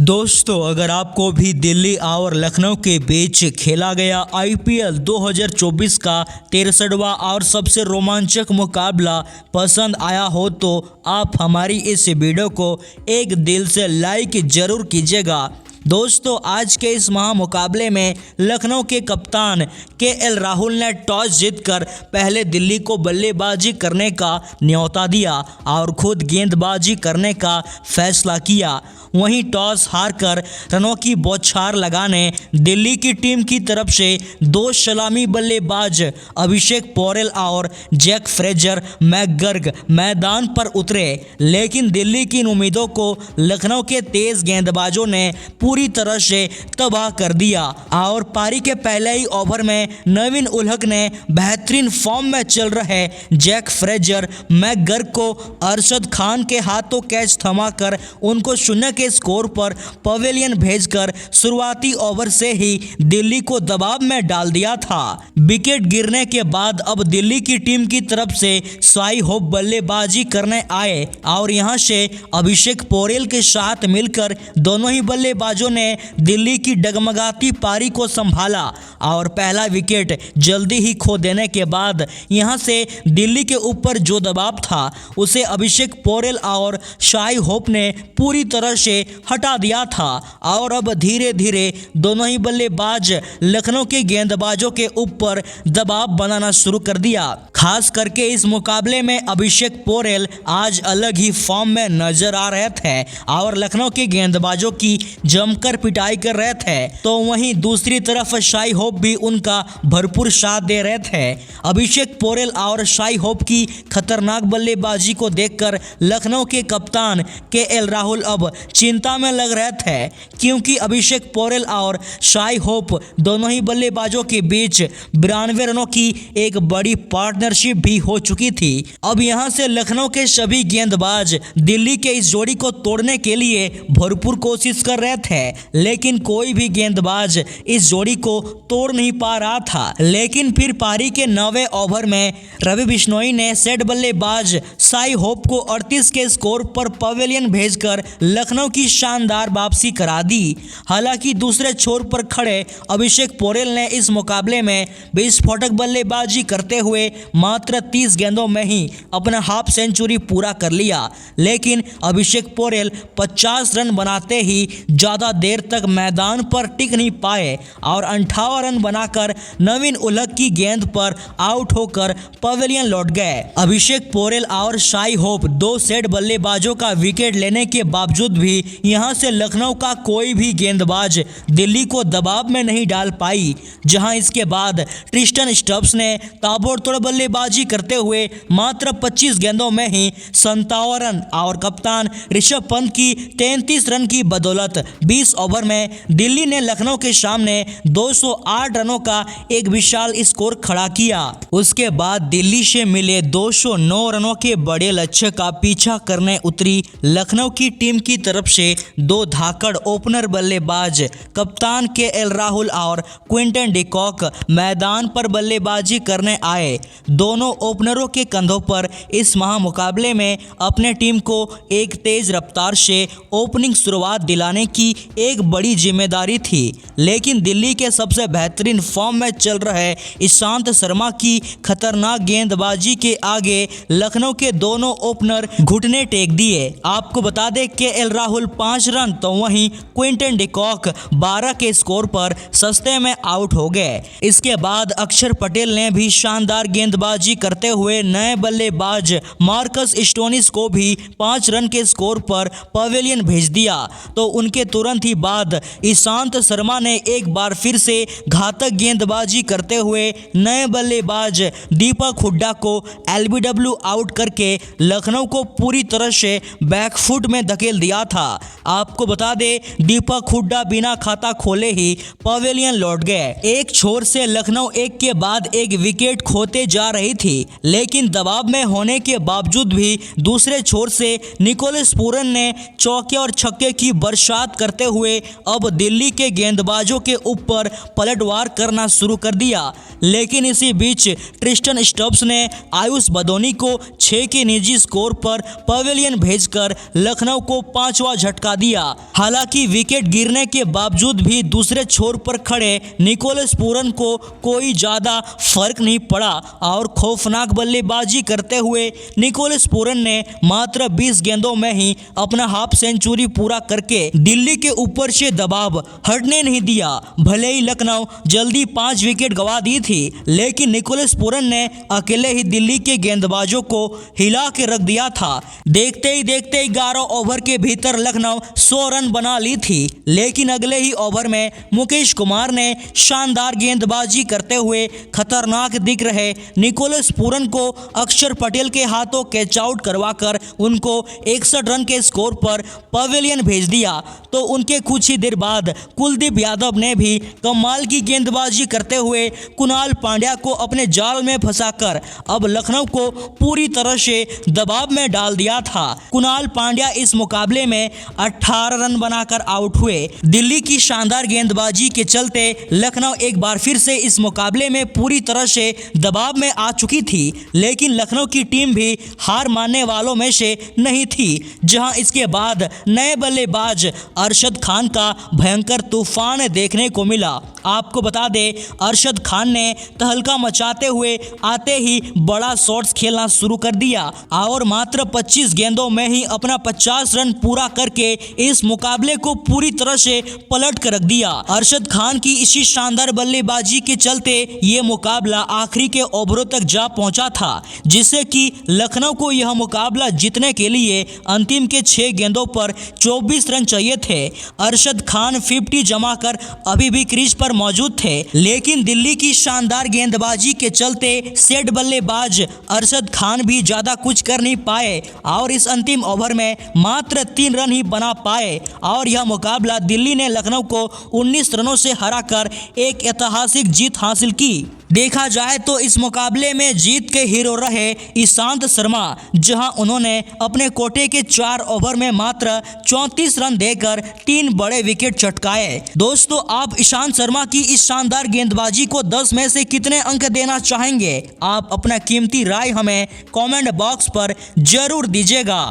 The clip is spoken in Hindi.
दोस्तों, अगर आपको भी दिल्ली और लखनऊ के बीच खेला गया आईपीएल 2024 का 63वां और सबसे रोमांचक मुकाबला पसंद आया हो तो आप हमारी इस वीडियो को एक दिल से लाइक जरूर कीजिएगा। दोस्तों, आज के इस महामुकाबले में लखनऊ के कप्तान केएल राहुल ने टॉस जीतकर पहले दिल्ली को बल्लेबाजी करने का न्योता दिया और खुद गेंदबाजी करने का फैसला किया। वहीं टॉस हारकर रनों की बौछार लगाने दिल्ली की टीम की तरफ से दो सलामी बल्लेबाज अभिषेक पोरेल और जैक फ्रेजर मैकगर्ग मैदान पर उतरे, लेकिन दिल्ली की इन उम्मीदों को लखनऊ के तेज गेंदबाजों ने पूरी तरह से तबाह कर दिया और पारी के पहले ही ओवर में नवीन उलहक ने बेहतरीन फॉर्म में चल रहे जैक फ्रेजर मैकगर्ग को अरशद खान के हाथों कैच थमाकर उनको शून्य के स्कोर पर पवेलियन भेजकर शुरुआती ओवर से ही दिल्ली को दबाव में डाल दिया था। विकेट गिरने के बाद अब दिल्ली की टीम की तरफ से शाई होप बल्लेबाजी करने आए और यहां से अभिषेक पोरेल के साथ मिलकर दोनों ही बल्लेबाजों ने दिल्ली की डगमगाती पारी को संभाला और पहला विकेट जल्दी ही खो देने के बाद यहां से दिल्ली के ऊपर जो दबाव था उसे अभिषेक पोरेल और शाई होप ने पूरी तरह से हटा दिया था और अब धीरे धीरे दोनों ही बल्लेबाज लखनऊ के गेंदबाजों के ऊपर दबाव बनाना शुरू कर दिया। खास करके इस मुकाबले में अभिषेक पोरेल आज अलग ही फॉर्म में नजर आ रहे थे और लखनऊ के गेंदबाजों की जमकर पिटाई कर रहे थे, तो वहीं दूसरी तरफ शाई होप भी उनका भरपूर साथ दे रहे थे। अभिषेक पोरेल और शाई होप की खतरनाक बल्लेबाजी को देखकर लखनऊ के कप्तान केएल राहुल अब चिंता में लग रहे थे, क्योंकि अभिषेक पोरेल और शाई होप दोनों ही बल्लेबाजों के बीच 92 रनों की एक बड़ी पार्टनरशिप भी हो चुकी थी। अब यहां से लखनऊ के सभी गेंदबाज दिल्ली के इस जोड़ी को तोड़ने के लिए भरपूर कोशिश कर रहे थे, लेकिन कोई भी गेंदबाज इस जोड़ी को तोड़ नहीं पा रहा था। लेकिन फिर पारी के 9वें ओवर में रवि बिश्नोई ने सेट बल्लेबाज शाई होप को 38 के स्कोर पर पवेलियन भेजकर लखनऊ की शानदार वापसी करा दी। हालांकि दूसरे छोर पर खड़े अभिषेक पोरेल ने इस मुकाबले में विस्फोटक बल्लेबाजी करते हुए मात्र 30 गेंदों में ही अपना हाफ सेंचुरी पूरा कर लिया, लेकिन अभिषेक पोरेल 50 रन बनाते ही ज्यादा देर तक मैदान पर टिक नहीं पाए और 58 रन बनाकर नवीन उलहक की गेंद पर आउट होकर पवेलियन लौट गए। अभिषेक पोरेल और शाई होप दो सेट बल्लेबाजों का विकेट लेने के बावजूद भी यहां से लखनऊ का कोई भी गेंदबाज दिल्ली को दबाव में नहीं डाल पाई, जहां इसके बाद ट्रिस्टन स्टब्स ने ताबड़तोड़ बल्लेबाजी करते हुए मात्र 25 गेंदों में ही 57 रन और कप्तान ऋषभ पंत की 33 रन की बदौलत 20 ओवर में दिल्ली ने लखनऊ के सामने 208 रनों का एक विशाल स्कोर खड़ा किया। उसके बाद दिल्ली से मिले 209 रनों के बड़े लक्ष्य का पीछा करने उतरी लखनऊ की टीम की तरफ से दो धाकड़ ओपनर बल्लेबाज कप्तान केएल राहुल और क्विंटन डिकॉक मैदान पर बल्लेबाजी करने आए। दोनों ओपनरों के कंधों पर इस महामुकाबले में अपने टीम को एक तेज रफ्तार से ओपनिंग शुरुआत दिलाने की एक बड़ी जिम्मेदारी थी, लेकिन दिल्ली के सबसे बेहतरीन फॉर्म में चल रहे ईशांत शर्मा की खतरनाक गेंदबाजी के आगे लखनऊ के दोनों ओपनर घुटने टेक दिए। आपको बता दें केएल राहुल 5 रन तो वहीं क्विंटन डिकॉक 12 के स्कोर पर सस्ते में आउट हो गए। इसके बाद अक्षर पटेल ने भी शानदार गेंदबाजी करते हुए नए बल्लेबाज मार्कस स्टोनिस को भी 5 रन के स्कोर पर पवेलियन भेज दिया, तो उनके तुरंत ही बाद ईशांत शर्मा ने एक बार फिर से घातक गेंदबाजी करते हुए नए बल्लेबाज दीपक हुड्डा को एलबीडब्ल्यू आउट करके लखनऊ को पूरी तरह से बैकफुट में धकेल दिया था। आपको बता दें दीपक हुड्डा बिना खाता खोले ही पवेलियन लौट गए। एक छोर से लखनऊ एक के बाद एक विकेट खोते जा रही थी, लेकिन दबाव में होने के बावजूद भी दूसरे छोर से निकोलस पूरन ने चौके और छक्के की बरसात करते हुए अब दिल्ली के गेंदबाजों के ऊपर पलटवार करना शुरू कर दिया। लेकिन इसी बीच ट्रिस्टन स्टब्स ने आयुष बदोनी को 6 के निजी स्कोर पर पवेलियन भेजकर लखनऊ को 5वां झटका दिया। हालांकि विकेट गिरने के बावजूद भी दूसरे छोर पर खड़े निकोलस पूरन को कोई ज्यादा फर्क नहीं पड़ा और खौफनाक बल्लेबाजी करते हुए निकोलस पूरन ने मात्र 20 गेंदों में ही अपना हाफ सेंचुरी पूरा करके दिल्ली के ऊपर से दबाव हटने नहीं दिया। भले ही लखनऊ जल्दी 5 विकेट गंवा दी थी, लेकिन निकोलस पूरन ने अकेले ही दिल्ली के गेंदबाजों को हिला के रख दिया था। देखते ही देखते 11 ओवर के भीतर लखनऊ 100 रन बना ली थी, लेकिन अगले ही ओवर में मुकेश कुमार ने शानदार गेंदबाजी करते हुए खतरनाक दिख रहे निकोलस पूरन को अक्षर पटेल के हाथों कैच आउट करवाकर उनको 61 रन के स्कोर पर पवेलियन भेज दिया। तो उनके कुछ ही देर बाद कुलदीप यादव ने भी कमाल की गेंदबाजी करते हुए कुणाल पांड्या को अपने जाल में फंसाकर अब लखनऊ को पूरी तरह से दबाव में डाल दिया था। कुणाल पांड्या इस मुकाबले में 18 रन बनाकर आउट हुए। दिल्ली की शानदार गेंदबाजी के चलते लखनऊ एक बार फिर से इस मुकाबले में पूरी तरह से दबाव में आ चुकी थी, लेकिन लखनऊ की टीम भी हार मानने वालों में से नहीं थी। जहां इसके बाद नए बल्लेबाज अरशद खान का भयंकर तूफान देखने को मिला। आपको बता दें, अरशद खान ने तहलका मचाते हुए आते ही बड़ा शॉट्स खेलना शुरू कर दिया और मात्र 25 गेंदों में ही अपना 50 रन पूरा करके इस मुकाबले को पूरी तरह से पलट कर रख दिया। अरशद खान की इसी शानदार बल्लेबाजी के चलते ये मुकाबला आखिरी के ओवरों तक जा पहुंचा था, जिससे कि लखनऊ को यह मुकाबला जीतने के लिए अंतिम के 6 गेंदों पर 24 रन चाहिए थे। अरशद खान 50 जमा कर अभी भी क्रीज पर मौजूद थे, लेकिन दिल्ली की शानदार गेंदबाजी के चलते सेट बल्लेबाज अरशद खान भी ज्यादा कुछ कर नहीं पाए और इस अंतिम ओवर में मात्र 3 रन ही बना पाए और यह मुकाबला दिल्ली ने लखनऊ को 19 रनों से हराकर एक ऐतिहासिक जीत हासिल की। देखा जाए तो इस मुकाबले में जीत के हीरो रहे ईशांत शर्मा, जहां उन्होंने अपने कोटे के 4 ओवर में मात्र 34 रन देकर 3 बड़े विकेट चटकाए। दोस्तों, आप ईशांत शर्मा की इस शानदार गेंदबाजी को 10 में से कितने अंक देना चाहेंगे? आप अपना कीमती राय हमें कमेंट बॉक्स पर जरूर दीजिएगा।